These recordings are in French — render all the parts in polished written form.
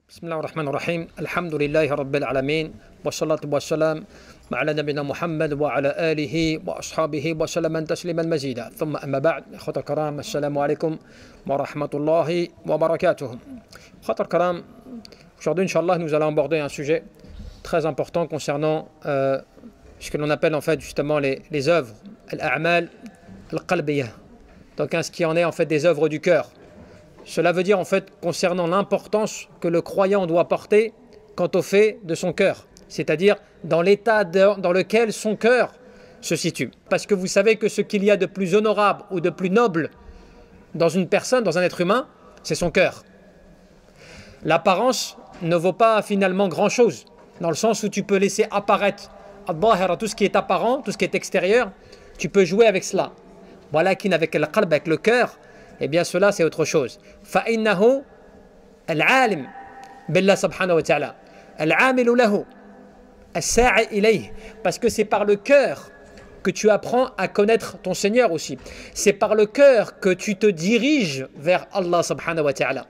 بسم الله الرحمن الرحيم الحمد لله رب العالمين والصلاة والسلام على نبينا محمد وعلى آله وأصحابه وسلم تسليما مزيدا ثم أما بعد أخوة الكرام السلام عليكم ورحمة الله وبركاته أخوة الكرام. Aujourd'hui Inch'Allah nous allons aborder un sujet très important concernant ce que l'on appelle en fait justement les œuvres al-a'mal al-qalbiyah, donc ce qui en est en fait des œuvres du cœur. Cela veut dire en fait concernant l'importance que le croyant doit porter quant au fait de son cœur, c'est-à-dire dans l'état dans lequel son cœur se situe. Parce que vous savez que ce qu'il y a de plus honorable ou de plus noble dans une personne, dans un être humain, c'est son cœur. L'apparence ne vaut pas finalement grand-chose, dans le sens où tu peux laisser apparaître tout ce qui est apparent, tout ce qui est extérieur, tu peux jouer avec cela. Voilà qu'avec le qalb, avec le cœur, eh bien cela c'est autre chose. فَإِنَّهُ الْعَالِمُ بِاللَّهِ سُبْحَانَهُ وَتَعَالَى الْعَامِلُ لَهُ السَّاعِ إِلَيْهِ. Parce que c'est par le cœur que tu apprends à connaître ton Seigneur aussi. C'est par le cœur que tu te diriges vers Allah subhanahu wa ta'ala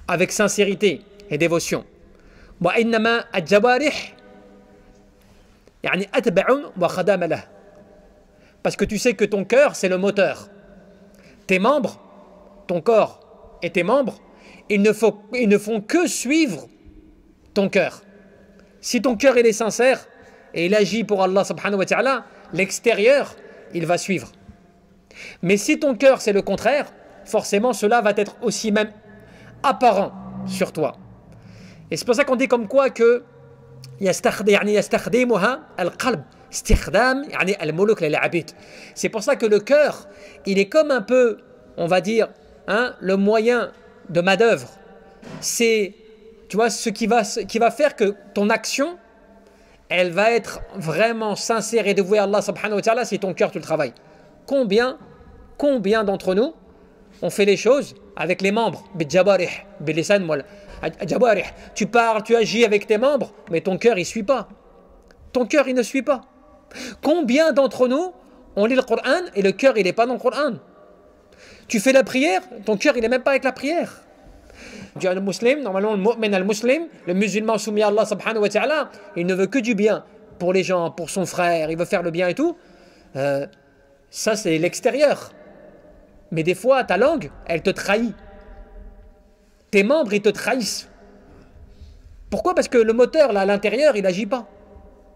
avec sincérité et dévotion. وَإِنَّمَا الْجَوَارِحِ يعني أتبع وخدام له. Parce que tu sais que ton cœur c'est le moteur. Tes membres, ton corps et tes membres, ils ne font que suivre ton cœur. Si ton cœur il est sincère et il agit pour Allah subhanahu wa ta'ala, l'extérieur, il va suivre. Mais si ton cœur c'est le contraire, forcément cela va être aussi même apparent sur toi. Et c'est pour ça qu'on dit comme quoi que c'est pour ça que le cœur, il est comme un peu, on va dire, le moyen de main-d'œuvre. C'est, tu vois, ce qui va faire que ton action, elle va être vraiment sincère et dévouée à Allah subhanahu wa ta'ala si ton cœur tu le travailles. Combien d'entre nous on fait les choses avec les membres, tu parles, tu agis avec tes membres, mais ton cœur il suit pas. Ton cœur il ne suit pas. Combien d'entre nous on lit le Coran et le cœur il n'est pas dans le Coran? Tu fais la prière, ton cœur il n'est même pas avec la prière. Le musulman, normalement le musulman soumis à Allah subhanahu wa ta'ala, il ne veut que du bien pour les gens, pour son frère, il veut faire le bien et tout. Ça c'est l'extérieur. Mais des fois ta langue elle te trahit. Tes membres ils te trahissent. Pourquoi? Parce que le moteur là à l'intérieur il n'agit pas.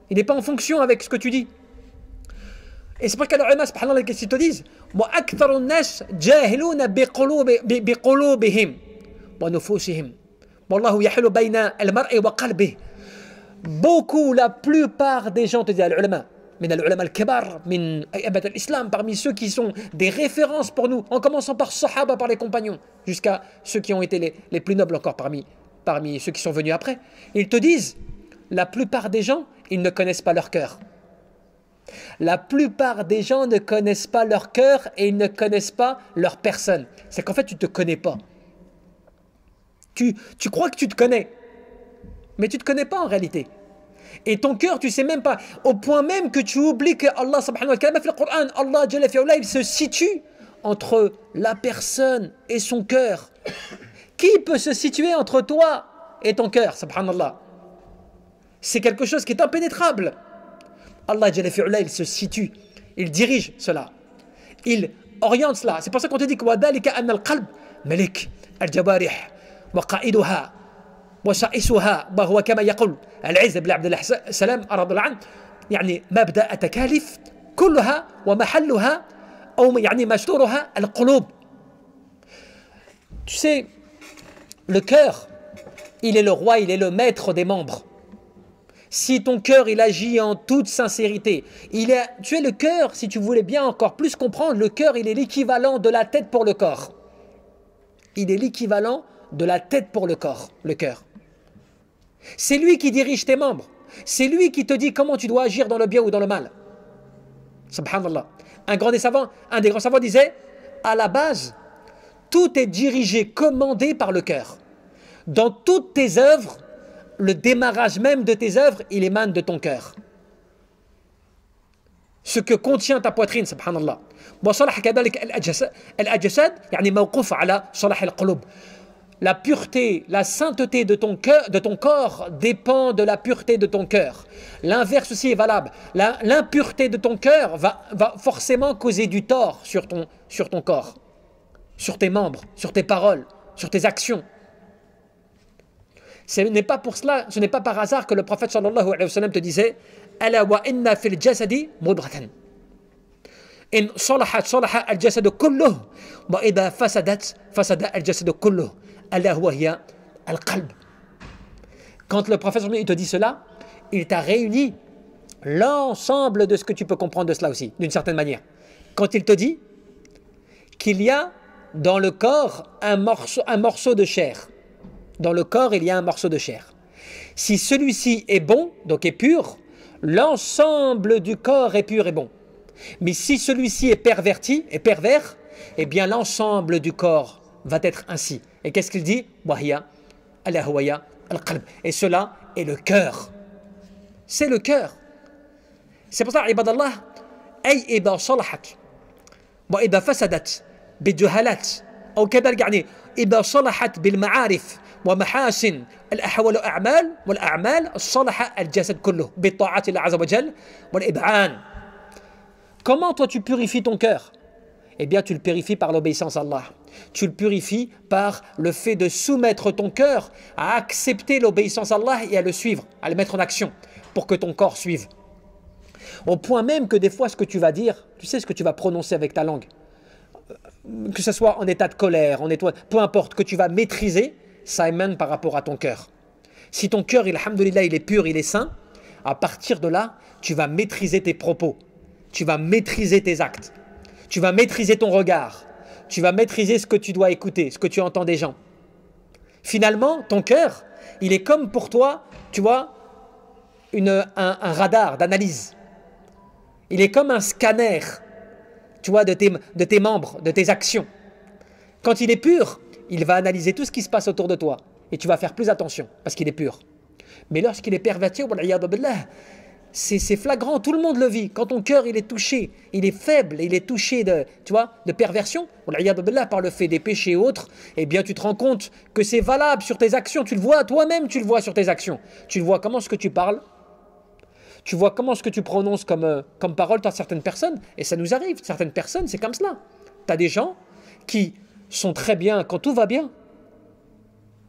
Il n'est pas en fonction avec ce que tu dis. Et c'est pour que les ulama, subhanallah, qu'est-ce qu'ils te disent? وَأَكْثَرُ النَّاسِ جَاهِلُونَ بِقُلُوبِهِمْ وَنُفُوسِهِمْ وَاللَّهُ يَحِلُ بَيْنَ الْمَرْءِ وَقَلْبِهِ. Beaucoup, la plupart des gens, te disent les ulama, من العلماء الكبار من أئمة الإسلام, parmi ceux qui sont des références pour nous, en commençant par Sahaba, par les compagnons, jusqu'à ceux qui ont été les plus nobles encore parmi ceux qui sont venus après, ils te disent, la plupart des gens, ils ne connaissent pas leur cœur. La plupart des gens ne connaissent pas leur cœur et ils ne connaissent pas leur personne. C'est qu'en fait, tu ne te connais pas. Tu crois que tu te connais, mais tu ne te connais pas en réalité. Et ton cœur, tu ne sais même pas, au point même que tu oublies que Allah subhanahu wa ta'ala, dans le Coran, Allah jalla fi'oula, il se situe entre la personne et son cœur. Qui peut se situer entre toi et ton cœur, subhanallah? C'est quelque chose qui est impénétrable. Allah jalla fi'oula, il se situe, il dirige cela, il oriente cela. C'est pour ça qu'on te dit que وَذَلِكَ أَنَّ الْقَلْبِ مَلِكْ الْجَوَارِحِ وَقَائِدُهَا وسائسها وهو كما يقول العز بن عبد السلام رضي الله عنه يعني مبدأ التكاليف كلها ومحلها أو يعني مستورها القلوب. Tu sais, le cœur, il est le roi, il est le maître des membres. Si ton cœur il agit en toute sincérité, tu es le cœur, si tu voulais bien encore plus comprendre, le cœur il est l'équivalent de la tête pour le corps. Il est l'équivalent de la tête pour le corps, le cœur. C'est lui qui dirige tes membres. C'est lui qui te dit comment tu dois agir dans le bien ou dans le mal. Subhanallah. Un des grands savants disait, à la base, tout est dirigé, commandé par le cœur. Dans toutes tes œuvres, le démarrage même de tes œuvres, il émane de ton cœur. Ce que contient ta poitrine, subhanallah. وصلح كذلك الأجساد يعني موقوف على صلاح القلوب. la pureté, la sainteté de ton cœur, de ton corps dépend de la pureté de ton cœur. L'inverse aussi est valable. L'impureté de ton cœur va forcément causer du tort sur ton corps, sur tes membres, sur tes paroles, sur tes actions. Ce n'est pas par hasard que le prophète sallallahu alayhi wa sallam te disait Ala wa inna fil jasadi mudghatan. In salahat salaha al jasadu kulluh wa idha fasadat fasada al jasadu kulluh. Ala huwa hiya al qalb. Quand le prophète il te dit cela, il t'a réuni l'ensemble de ce que tu peux comprendre de cela aussi, d'une certaine manière. Quand il te dit qu'il y a dans le corps un morceau de chair. Dans le corps, il y a un morceau de chair. Si celui-ci est bon, donc est pur, l'ensemble du corps est pur et bon. Mais si celui-ci est perverti, est pervers, eh bien l'ensemble du corps va être ainsi. Et qu'est-ce qu'il dit? Wahiya, al-ahwaya, al-qalb. Et cela est le cœur. C'est le cœur. C'est pour ça, ibadallah, ay ida salahat, wa ida fasadat, bijuhalat, ou kadal yani, ida salahat bil ma'arif, ومحاسن الأحوال والأعمال الصالحة الجسد كله بالطاعة الله عز وجل والإذعان. Comment toi tu purifies ton cœur? Eh bien tu le purifies par l'obéissance à Allah. Tu le purifies par le fait de soumettre ton cœur à accepter l'obéissance à Allah et à le suivre, à le mettre en action pour que ton corps suive. Au point même que des fois ce que tu vas dire, tu sais ce que tu vas prononcer avec ta langue, que ce soit en état de colère, peu importe, que tu vas maîtriser, ça émane par rapport à ton cœur. Si ton cœur, alhamdoulilah, il est pur, il est sain, à partir de là, tu vas maîtriser tes propos, tu vas maîtriser tes actes, tu vas maîtriser ton regard, tu vas maîtriser ce que tu dois écouter, ce que tu entends des gens. Finalement, ton cœur, il est comme pour toi, tu vois, un radar d'analyse. Il est comme un scanner, tu vois, de tes membres, de tes actions. Quand il est pur, il va analyser tout ce qui se passe autour de toi et tu vas faire plus attention parce qu'il est pur. Mais lorsqu'il est perverti, c'est flagrant, tout le monde le vit. Quand ton cœur il est touché, il est faible, il est touché de perversion, par le fait des péchés et autres, eh bien tu te rends compte que c'est valable sur tes actions. Tu le vois toi-même, tu le vois sur tes actions. Tu le vois comment ce que tu parles, tu vois comment ce que tu prononces comme parole dans certaines personnes. Et ça nous arrive, certaines personnes, c'est comme cela. Tu as des gens qui sont très bien quand tout va bien.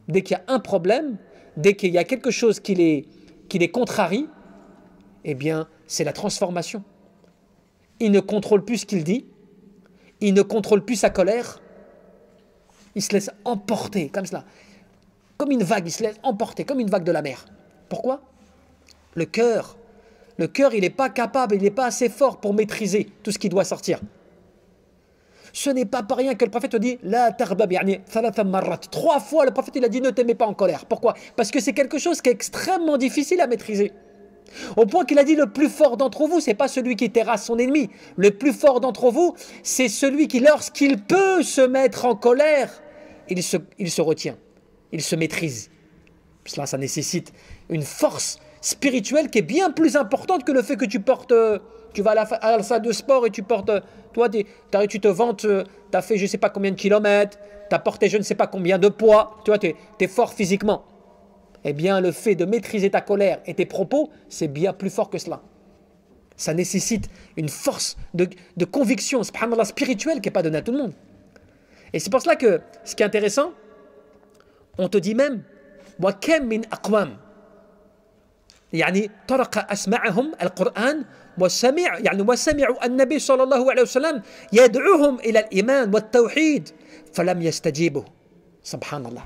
Dès qu'il y a un problème, dès qu'il y a quelque chose qui les contrarie, eh bien, c'est la transformation. Il ne contrôle plus ce qu'il dit, il ne contrôle plus sa colère, il se laisse emporter comme cela, comme une vague, il se laisse emporter comme une vague de la mer. Pourquoi? Le cœur, il n'est pas capable, il n'est pas assez fort pour maîtriser tout ce qui doit sortir. Ce n'est pas pour rien que le prophète dit la tarbab yani thalatha marrat. 3 fois le prophète il a dit ne t'aimez pas en colère. Pourquoi? Parce que c'est quelque chose qui est extrêmement difficile à maîtriser. Au point qu'il a dit le plus fort d'entre vous, c'est pas celui qui terrasse son ennemi. Le plus fort d'entre vous, c'est celui qui lorsqu'il peut se mettre en colère, il se retient, il se maîtrise. Cela, ça nécessite une force spirituelle qui est bien plus importante que le fait que tu portes, tu vas à la salle de sport et tu portes, toi, tu te vantes, tu as fait je ne sais pas combien de kilomètres, tu as porté je ne sais pas combien de poids, tu vois, tu es fort physiquement. Eh bien, le fait de maîtriser ta colère et tes propos, c'est bien plus fort que cela. Ça nécessite une force de conviction, subhanallah, spirituelle qui n'est pas donnée à tout le monde. Et c'est pour cela que, ce qui est intéressant, on te dit même وَكَمْ مِنْ أَقْوَامٍ يعني طرق أسمعهم القرآن وسمعوا النبي صلى الله عليه وسلم يدعوهم إلى الإيمان والتوحيد فلم يستجيبوا سبحان الله.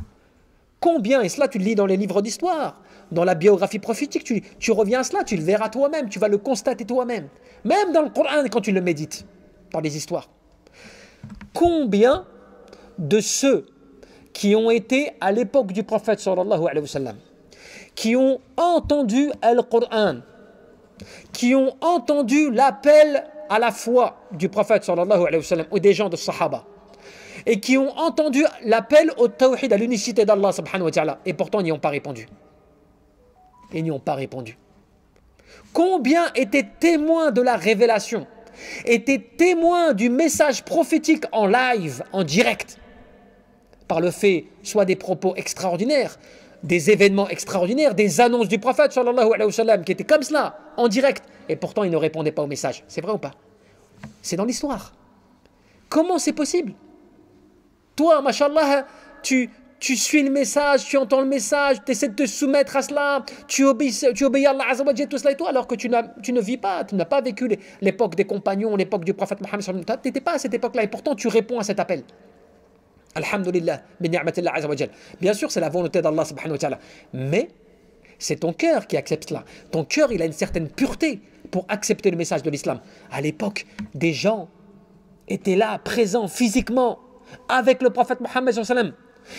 Combien, et cela tu le lis dans les livres d'histoire, dans la biographie prophétique, tu reviens à cela, tu le verras toi-même, tu vas le constater toi-même. Même dans le Coran quand tu le médites, dans les histoires. Combien de ceux qui ont été à l'époque du prophète sallallahu alayhi wa sallam, qui ont entendu le Coran, qui ont entendu l'appel à la foi du prophète sallallahu alayhi wa sallam ou des gens de Sahaba, et qui ont entendu l'appel au tawhid, à l'unicité d'Allah subhanahu wa ta'ala, et pourtant ils n'y ont pas répondu. Ils n'y ont pas répondu. Combien étaient témoins de la révélation, étaient témoins du message prophétique en live, en direct, par le fait soit des propos extraordinaires, des événements extraordinaires, des annonces du prophète sallallahu alayhi wa sallam qui étaient comme cela, en direct, et pourtant il ne répondait pas au message. C'est vrai ou pas? C'est dans l'histoire. Comment c'est possible? Toi, mashallah, tu suis le message, tu entends le message, tu essaies de te soumettre à cela, tu obéis à Allah Azza wa Jalla, tout cela et tout, alors que tu ne vis pas, tu n'as pas vécu l'époque des compagnons, l'époque du prophète Mohammed sallallahu alayhi wa sallam. Tu n'étais pas à cette époque-là, et pourtant tu réponds à cet appel. Alhamdulillah, bi ni'matillah Azza wa Jalla. Bien sûr, c'est la volonté d'Allah subhanahu wa ta'ala, mais c'est ton cœur qui accepte cela. Ton cœur, il a une certaine pureté pour accepter le message de l'islam. À l'époque, des gens étaient là, présents physiquement, avec le prophète Mohammed sallallahu alayhi wa sallam.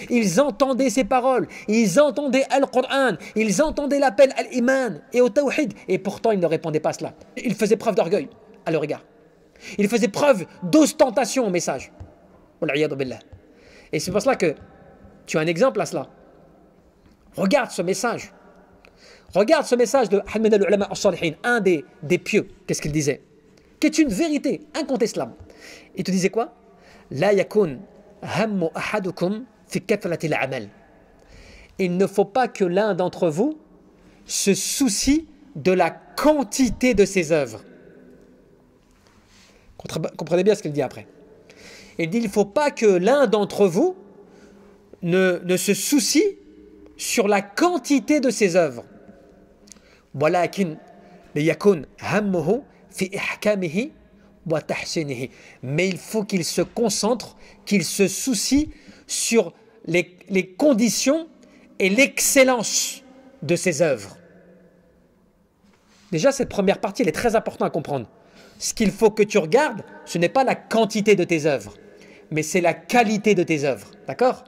Ils entendaient ses paroles, ils entendaient Al-Qur'an, ils entendaient l'appel à l'iman et au tawhid, et pourtant ils ne répondaient pas à cela. Ils faisaient preuve d'orgueil à leur égard. Ils faisaient preuve d'ostentation au message. Et c'est pour cela que tu as un exemple à cela. Regarde ce message. Regarde ce message de Hamid al-Ulama al-Salihin, un des pieux. Qu'est-ce qu'il disait? Qui est une vérité incontestable. Il te disait quoi? La yakun hammu ahadukum fi kathrati al-amal. Il ne faut pas que l'un d'entre vous se soucie de la quantité de ses œuvres. Comprenez bien ce qu'il dit après. Il dit il ne faut pas que l'un d'entre vous ne se soucie sur la quantité de ses œuvres. Walakin liyakun hammuhu fi ihkamihi wa tahsinihi. Mais il faut qu'il se concentre, qu'il se soucie sur les conditions et l'excellence de ses œuvres. Déjà, cette première partie, elle est très importante à comprendre. Ce qu'il faut que tu regardes, ce n'est pas la quantité de tes œuvres, mais c'est la qualité de tes œuvres. D'accord?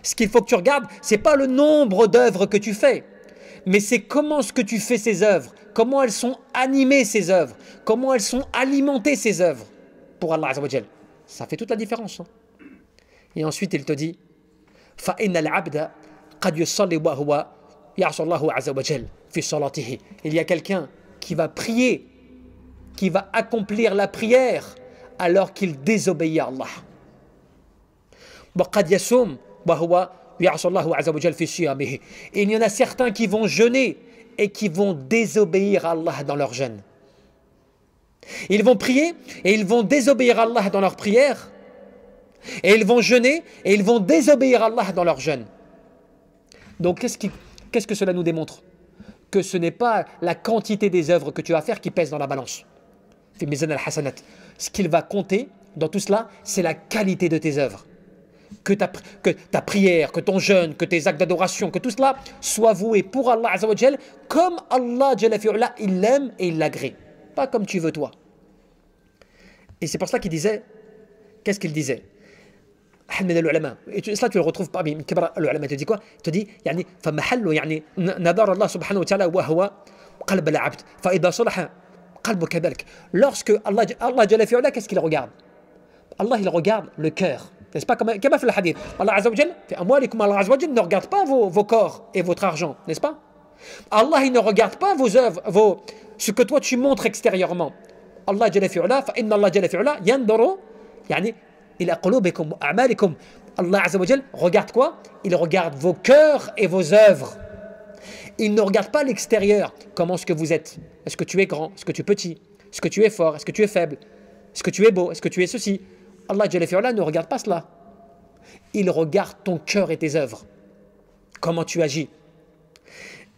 Ce qu'il faut que tu regardes, ce n'est pas le nombre d'œuvres que tu fais, mais c'est comment ce que tu fais ces œuvres, comment elles sont animées ces œuvres, comment elles sont alimentées ces œuvres pour Allah Azza wa Jal. Ça fait toute la différence. Hein? Et ensuite, il te dit فَإِنَّ الْعَبْدَ قَدْ يُصَلِّ وَهُوَ يَعْصُ اللَّهُ عَزَّ وَجَلَّ فِي صَلَاتِهِ. Il y a quelqu'un qui va prier, qui va accomplir la prière alors qu'il désobéit à Allah. وَقَدْ يَصُومُ وَهُوَ يَعْصُ اللَّهُ عَزَّ وَجَلَّ فِي صِيَامِهِ. Et il y en a certains qui vont jeûner et qui vont désobéir à Allah dans leur jeûne. Ils vont prier et ils vont désobéir à Allah dans leur prière. Et ils vont jeûner et ils vont désobéir à Allah dans leur jeûne. Donc qu'est-ce que cela nous démontre? Que ce n'est pas la quantité des œuvres que tu vas faire qui pèse dans la balance. Ce qu'il va compter dans tout cela, c'est la qualité de tes œuvres. Que ta prière, que ton jeûne, que tes actes d'adoration, que tout cela soit voué pour Allah Azza wa Jal, comme Allah Jalla fi'ula, il l'aime et il l'agrée. Pas comme tu veux toi. Et c'est pour cela qu'il disait, qu'est-ce qu'il disait? من العلماء ça tu le retrouves parmi كبار العلماء. te dit quoi? te dit يعني فمحل يعني نظر الله سبحانه وتعالى وهو قلب العبد فإذا صلح قلبه كذلك. Lorsque Allah جل في علاه, qu'est-ce qu'il regarde? Allah il regarde le cœur, n'est-ce pas? Comme في الحديث Allah عز وجل في أموالكم. Allah عز وجل ne regarde pas vos corps et votre argent, n'est-ce pas? Allah il ne regarde pas vos œuvres, ce que toi tu montres extérieurement. Allah جل في علاه فإن الله جل في علاه ينظر يعني إلى قلوبكم وأعمالكم. Allah Azza wa Jal regarde quoi? Il regarde vos cœurs et vos œuvres. Il ne regarde pas l'extérieur. Comment est-ce que vous êtes? Est-ce que tu es grand? Est-ce que tu es petit? Est-ce que tu es fort? Est-ce que tu es faible? Est-ce que tu es beau? Est-ce que tu es ceci? Allah Jalla fi'ala ne regarde pas cela. Il regarde ton cœur et tes œuvres. Comment tu agis?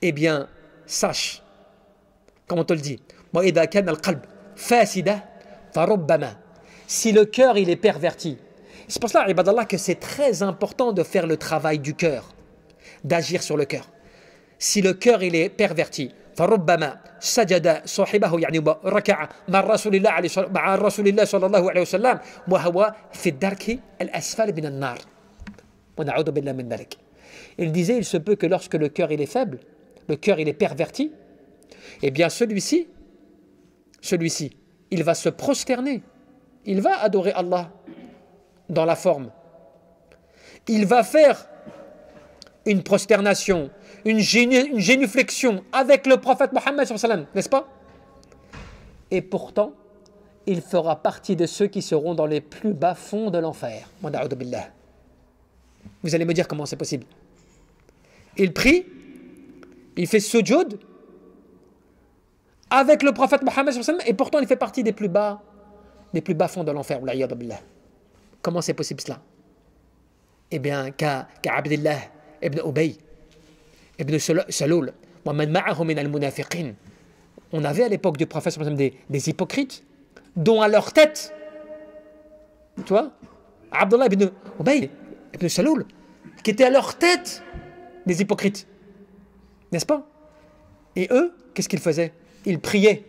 Eh bien, sache, comme on te le dit, وَإِذَا كَانَ الْقَلْبُ فَاسِدًا فَرُبَّمَا. Si le cœur il est perverti, c'est pour cela, ibadallah, que c'est très important de faire le travail du cœur, d'agir sur le cœur. Si le cœur il est perverti, فربما سجد صاحبه يعني ركع مع رسول الله صلى الله عليه وسلم وهو في الدرك الأسفل من النار ونعوذ بالله من ذلك. Il disait, il se peut que lorsque le cœur il est faible, le cœur il est perverti, eh bien celui-ci, il va se prosterner. Il va adorer Allah dans la forme. Il va faire une prosternation, une génuflexion avec le prophète Mohammed, n'est-ce pas? Et pourtant, il fera partie de ceux qui seront dans les plus bas fonds de l'enfer. Vous allez me dire comment c'est possible. Il prie, il fait sujoud avec le prophète Mohammed et pourtant il fait partie des plus bas fonds de l'enfer. Comment c'est possible cela? Eh bien, qu'Abdullah ibn Ubay ibn Saloul, on avait à l'époque du prophète des hypocrites, dont à leur tête, tu vois, Abdullah ibn Ubay ibn Saloul, qui était à leur tête des hypocrites, n'est-ce pas? Et eux, qu'est-ce qu'ils faisaient? Ils priaient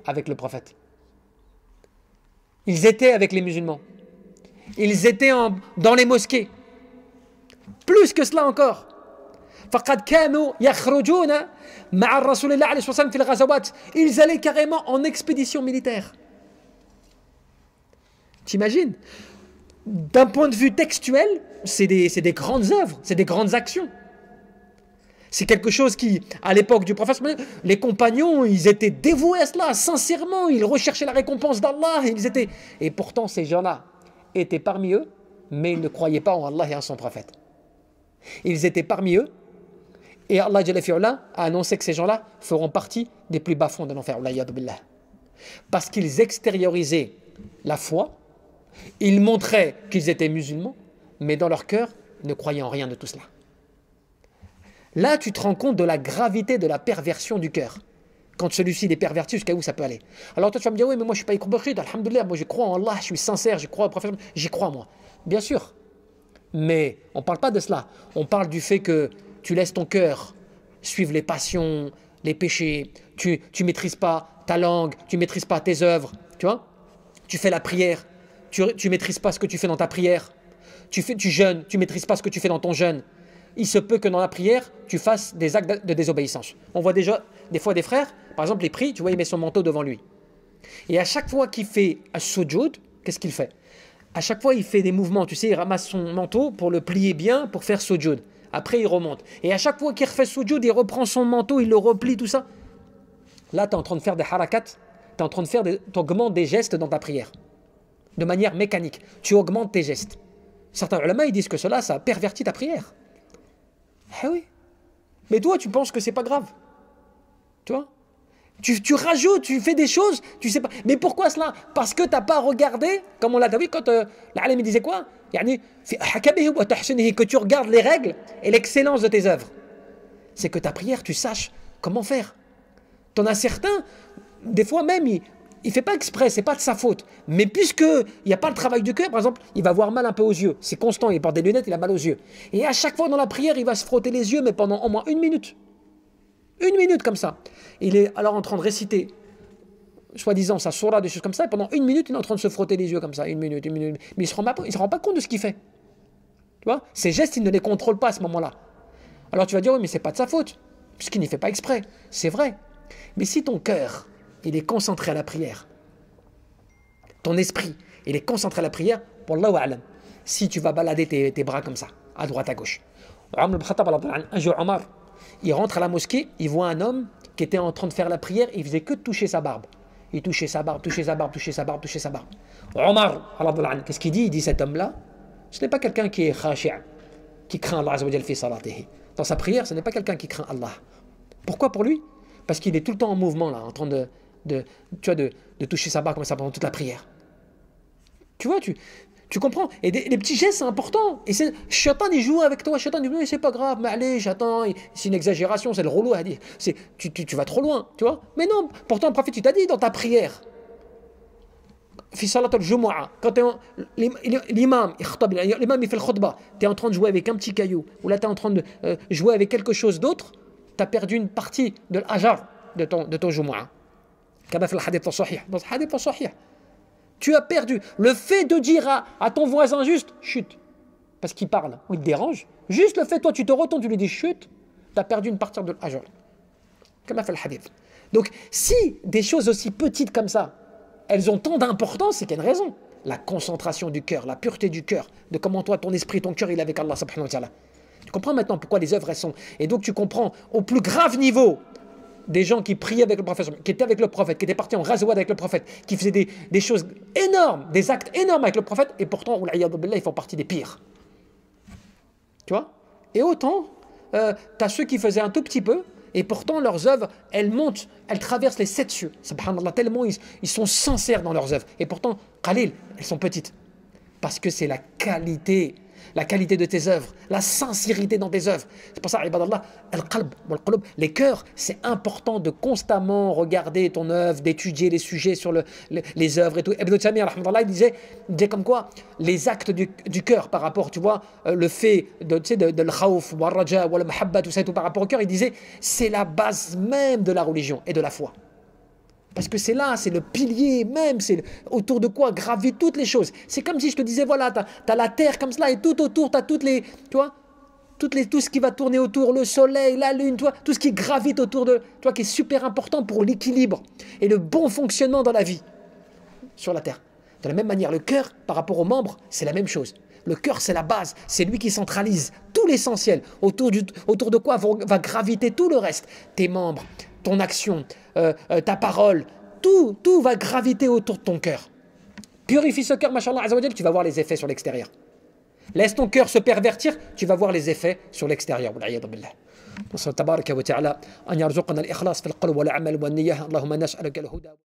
avec le prophète. Ils étaient avec les musulmans. Ils étaient dans les mosquées. Plus que cela encore. فقد كانوا يخرجون مع الرسول الله عليه الصلاة والسلام في الغزوات. Ils allaient carrément en expédition militaire. T'imagines? D'un point de vue textuel, c'est des grandes œuvres, c'est des grandes actions. C'est quelque chose qui, à l'époque du prophète, les compagnons, ils étaient dévoués à cela, sincèrement, ils recherchaient la récompense d'Allah, et pourtant ces gens-là étaient parmi eux, mais ils ne croyaient pas en Allah et en son prophète. Ils étaient parmi eux, et Allah a annoncé que ces gens-là feront partie des plus bas fonds de l'enfer, parce qu'ils extériorisaient la foi, ils montraient qu'ils étaient musulmans, mais dans leur cœur, ils ne croyaient en rien de tout cela. Là, tu te rends compte de la gravité de la perversion du cœur. Quand celui-ci est perverti, jusqu'à où ça peut aller. Alors toi, tu vas me dire, oui, mais moi, je ne suis pas hypocrite, alhamdoulilah, moi, je crois en Allah, je suis sincère, je crois au prophète, j'y crois, moi. Bien sûr. Mais on ne parle pas de cela. On parle du fait que tu laisses ton cœur suivre les passions, les péchés, tu ne maîtrises pas ta langue, tu ne maîtrises pas tes œuvres, tu vois. Tu fais la prière, tu ne maîtrises pas ce que tu fais dans ta prière. Tu jeûnes, tu ne maîtrises pas ce que tu fais dans ton jeûne. Il se peut que dans la prière, tu fasses des actes de désobéissance. On voit déjà des fois des frères, par exemple, il prie, tu vois, il met son manteau devant lui. Et à chaque fois qu'il fait un sujoud, qu'est-ce qu'il fait? À chaque fois, il fait des mouvements, tu sais, il ramasse son manteau pour le plier bien, pour faire sujoud. Après, il remonte. Et à chaque fois qu'il refait sujoud, il reprend son manteau, il le replie, tout ça. Là, tu es en train de faire des harakat, tu es en train de faire tu augmentes des gestes dans ta prière. De manière mécanique. Tu augmentes tes gestes. Certains ulama, ils disent que cela, ça pervertit ta prière. Ah oui. Mais toi, tu penses que c'est pas grave. Tu vois? Tu rajoutes, tu fais des choses, tu sais pas. Mais pourquoi cela? Parce que tu n'as pas regardé, comme on l'a dit quand l'alem disait quoi? Que tu regardes les règles et l'excellence de tes œuvres. C'est que ta prière, tu saches comment faire. Tu en as certains, des fois même, il ne fait pas exprès, c'est pas de sa faute. Mais puisqu'il n'y a pas le travail du cœur, par exemple, il va avoir mal un peu aux yeux. C'est constant, il porte des lunettes, il a mal aux yeux. Et à chaque fois dans la prière, il va se frotter les yeux, mais pendant au moins 1 minute. 1 minute comme ça. Il est alors en train de réciter, soi-disant, sa sourate, des choses comme ça, et pendant 1 minute, il est en train de se frotter les yeux comme ça, 1 minute, 1 minute. Mais il ne se rend pas compte de ce qu'il fait. Tu vois? Ses gestes, il ne les contrôle pas à ce moment-là. Alors tu vas dire, oui, mais c'est pas de sa faute, puisqu'il n'y fait pas exprès. C'est vrai. Mais si ton cœur, il est concentré à la prière, ton esprit, il est concentré à la prière, wallahu a'lam, si tu vas balader tes bras comme ça, à droite, à gauche. Un jour, Omar, il rentre à la mosquée, il voit un homme qui était en train de faire la prière, il faisait que de toucher sa barbe. Il touchait sa barbe, touchait sa barbe, touchait sa barbe, touchait sa barbe. Omar, qu'est-ce qu'il dit? Il dit, cet homme-là, ce n'est pas quelqu'un qui est khashi', qui craint Allah Azza wa Jalla fi salatihi. Dans sa prière, ce n'est pas quelqu'un qui craint Allah. Pourquoi pour lui? Parce qu'il est tout le temps en mouvement, là, en train de toucher sa barbe comme ça pendant toute la prière. Tu vois, tu comprends? Et les petits gestes, c'est important. Et Shaitan, il joue avec toi. Shaitan, il dit, c'est pas grave, mais allez, j'attends. C'est une exagération, c'est le relou à dire. Tu vas trop loin, tu vois? Mais non, pourtant, le prophète, tu t'as dit dans ta prière. Fi salat al-jumu'ah, quand l'imam, il fait le khutbah, tu es en train de jouer avec un petit caillou, ou là tu es en train de jouer avec quelque chose d'autre, tu as perdu une partie de l'ajar de ton jumu'ah. Comme dans le hadith sahih. Dans le hadith sahih. Tu as perdu. Le fait de dire à ton voisin juste, chut, parce qu'il parle, ou il te dérange, juste le fait, toi tu te retournes, tu lui dis chut, tu as perdu une partie de l'ajar. Comme dans le hadith. Donc, si des choses aussi petites comme ça, elles ont tant d'importance, c'est qu'il y a une raison. La concentration du cœur, la pureté du cœur, de comment toi, ton esprit, ton cœur, il est avec Allah subhanahu wa ta'ala. Tu comprends maintenant pourquoi les œuvres, elles sont. Et donc tu comprends au plus grave niveau des gens qui priaient avec le prophète, qui étaient avec le prophète, qui étaient partis en ghazouat avec le prophète, qui faisaient des choses énormes, des actes énormes avec le prophète, et pourtant, ils font partie des pires. Tu vois? Et autant, tu as ceux qui faisaient un tout petit peu, et pourtant leurs œuvres, elles montent, elles traversent les 7 cieux. Subhanallah, tellement ils sont sincères dans leurs œuvres. Et pourtant, Khalil, elles sont petites. Parce que c'est la qualité de tes œuvres, la sincérité dans tes œuvres. C'est pour ça, ibadallah, al-qalb, wal-qulub, les cœurs, c'est important de constamment regarder ton œuvre, d'étudier les sujets sur les œuvres et tout. Ibn Taymiyyah, rahmatullah, il disait comme quoi les actes du cœur par rapport, tu vois, le fait de l'khawf, wal-raja, wal-mahabba, tout ça et tout par rapport au cœur, il disait c'est la base même de la religion et de la foi. Parce que c'est là, c'est le pilier même, c'est autour de quoi gravitent toutes les choses. C'est comme si je te disais, voilà, tu as la terre comme cela et tout autour, tu as toutes les, tu vois, tout ce qui va tourner autour, le soleil, la lune, tu vois, tout ce qui gravite autour de toi, qui est super important pour l'équilibre et le bon fonctionnement dans la vie sur la terre. De la même manière, le cœur, par rapport aux membres, c'est la même chose. Le cœur, c'est la base, c'est lui qui centralise tout l'essentiel, autour de quoi va graviter tout le reste. Tes membres, ton action, ta parole, tout va graviter autour de ton cœur. Purifie ce cœur, mashallah azawajal, tu vas voir les effets sur l'extérieur. Laisse ton cœur se pervertir, tu vas voir les effets sur l'extérieur. نسأل تبارك وتعالى أن يرزقنا الإخلاص في القول والعمل والنية اللهم نسألك الهدى